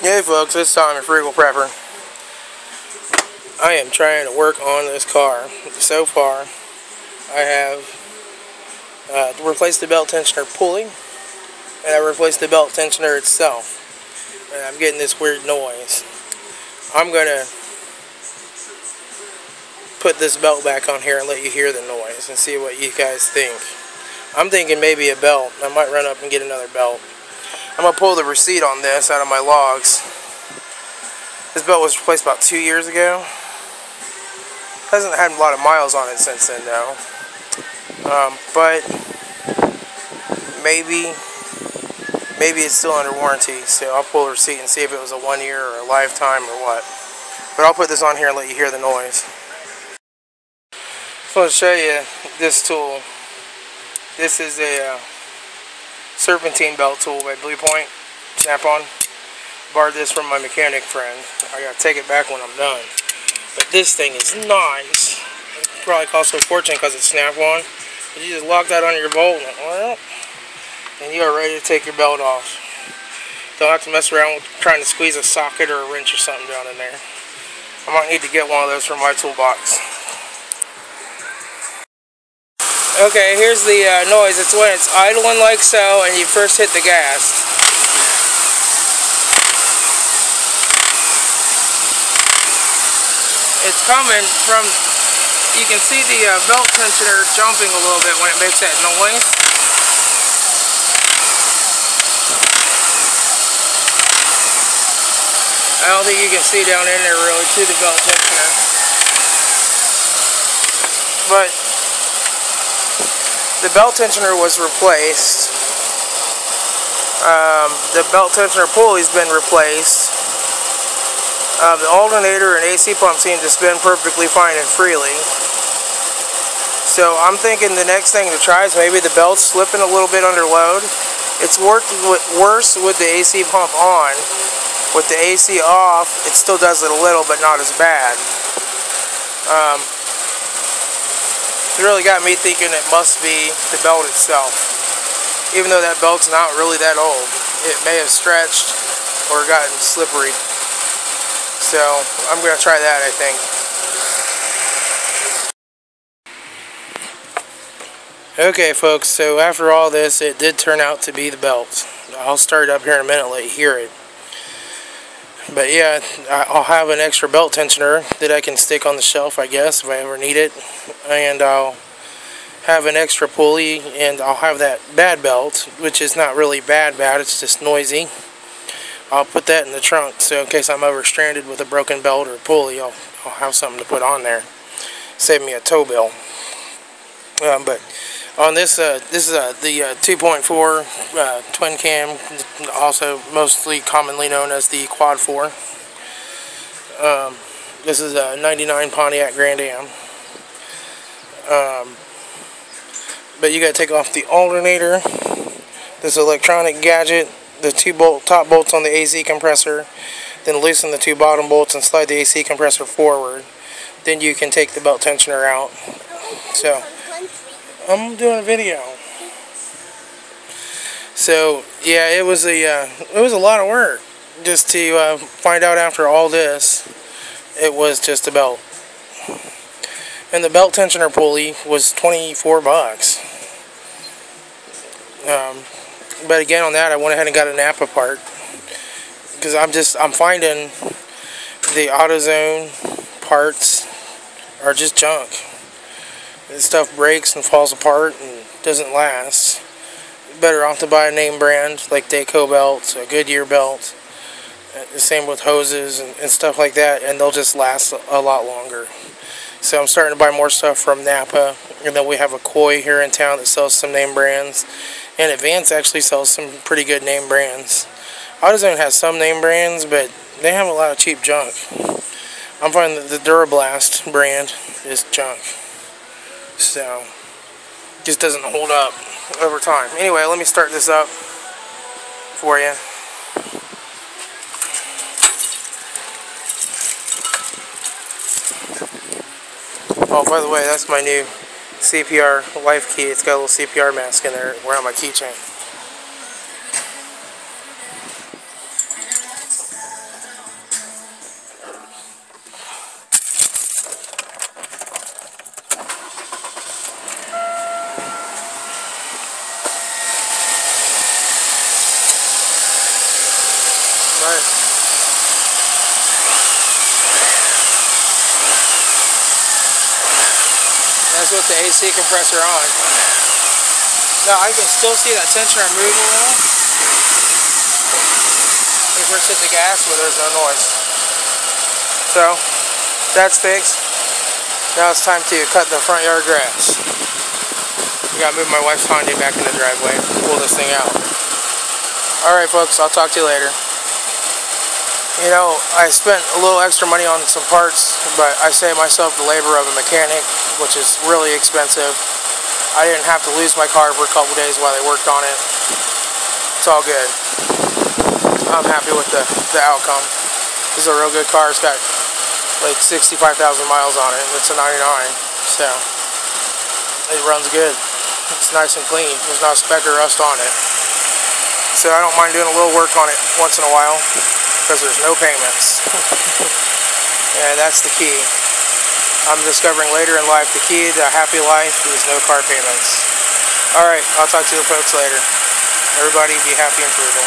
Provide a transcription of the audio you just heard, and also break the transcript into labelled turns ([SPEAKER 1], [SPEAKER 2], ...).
[SPEAKER 1] Hey folks, it's Tommy, Frugal Prepper. I am trying to work on this car. So far, I have replaced the belt tensioner pulley, and I replaced the belt tensioner itself. And I'm getting this weird noise. I'm going to put this belt back on here and let you hear the noise and see what you guys think. I'm thinking maybe a belt. I might run up and get another belt. I'm going to pull the receipt on this out of my logs. This belt was replaced about 2 years ago. Hasn't had a lot of miles on it since then though. But maybe it's still under warranty. So I'll pull the receipt and see if it was a 1 year or a lifetime or what. But I'll put this on here and let you hear the noise. So I'll show you this tool. This is a serpentine belt tool by Blue Point Snap-on. Borrowed this from my mechanic friend. I gotta take it back when I'm done. But this thing is nice. It probably costs a fortune because it's Snap-on. But you just lock that on your bolt and you are ready to take your belt off. Don't have to mess around with trying to squeeze a socket or a wrench or something down in there. I might need to get one of those from my toolbox. Okay, here's the noise. It's when it's idling like so and you first hit the gas. It's coming from, you can see the belt tensioner jumping a little bit when it makes that noise. I don't think you can see down in there really to the belt tensioner. But the belt tensioner was replaced. The belt tensioner pulley's been replaced. The alternator and AC pump seem to spin perfectly fine and freely. So I'm thinking the next thing to try is maybe the belt's slipping a little bit under load. It's worked worse with the AC pump on. With the AC off, it still does it a little, but not as bad. It really got me thinking it must be the belt itself. Even though that belt's not really that old. It may have stretched or gotten slippery. So I'm going to try that, I think. Okay folks, so after all this, it did turn out to be the belt. I'll start it up here in a minute and let you hear it. But yeah, I'll have an extra belt tensioner that I can stick on the shelf, I guess, if I ever need it. And I'll have an extra pulley, and I'll have that bad belt, which is not really bad, it's just noisy. I'll put that in the trunk, so in case I'm ever stranded with a broken belt or pulley, I'll have something to put on there. Save me a tow bill. But on this, this is the 2.4 twin cam, also mostly commonly known as the Quad 4. This is a 99 Pontiac Grand Am. But you gotta take off the alternator, this electronic gadget, the top bolts on the AC compressor, then loosen the two bottom bolts and slide the AC compressor forward. Then you can take the belt tensioner out. So I'm doing a video. So yeah, it was a lot of work just to find out after all this it was just a belt. And the belt tensioner pulley was 24 bucks. But again, on that, I went ahead and got a Napa part because I'm finding the AutoZone parts are just junk. This stuff breaks and falls apart and doesn't last. Better off to buy a name brand like Dayco belts, a Goodyear belt. The same with hoses and stuff like that, and they'll just last a lot longer. So I'm starting to buy more stuff from Napa, and then we have a Koi here in town that sells some name brands, and Advance actually sells some pretty good name brands. AutoZone has some name brands, but they have a lot of cheap junk. I'm finding that the Durablast brand is junk, so it just doesn't hold up over time. Anyway, let me start this up for you. Oh, by the way, that's my new CPR life key. It's got a little CPR mask in there around my keychain. That's with the AC compressor on. Now I can still see that tensioner move a little. We first hit the gas, but there's no noise. So that's fixed. Now it's time to cut the front yard grass. We gotta move my wife's Hyundai back in the driveway to pull this thing out. Alright folks, I'll talk to you later. You know, I spent a little extra money on some parts, but I saved myself the labor of a mechanic, which is really expensive. I didn't have to lose my car for a couple days while they worked on it. It's all good. I'm happy with the outcome. This is a real good car. It's got like 65,000 miles on it, and it's a 99, so it runs good. It's nice and clean. There's not a speck or rust on it. So I don't mind doing a little work on it once in a while, because there's no payments. And that's the key. I'm discovering later in life the key to a happy life is no car payments. Alright, I'll talk to you folks later. Everybody be happy and frugal.